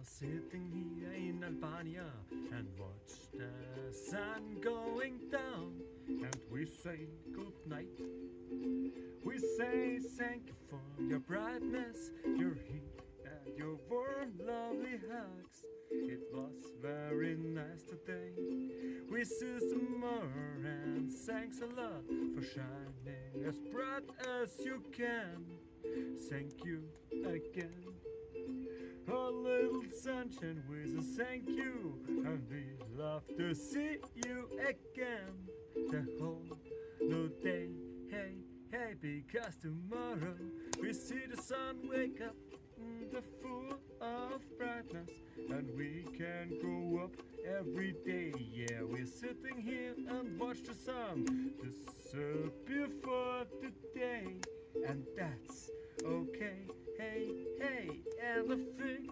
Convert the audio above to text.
are sitting here in Albania and watch the sun going down, and we say good night. We say thank you for your brightness, your heat, and your warm, lovely hugs. It was very nice today. We see tomorrow, and thanks a lot for shining as bright as you can. Thank you again. A little sunshine with a thank you, and we love to see you again. The whole new day, hey, hey, because tomorrow we see the sun wake up, the full of brightness, and we can grow up every day. Yeah, we're sitting here and watch the sun disappear for today, and that's okay. Hey, hey, and I think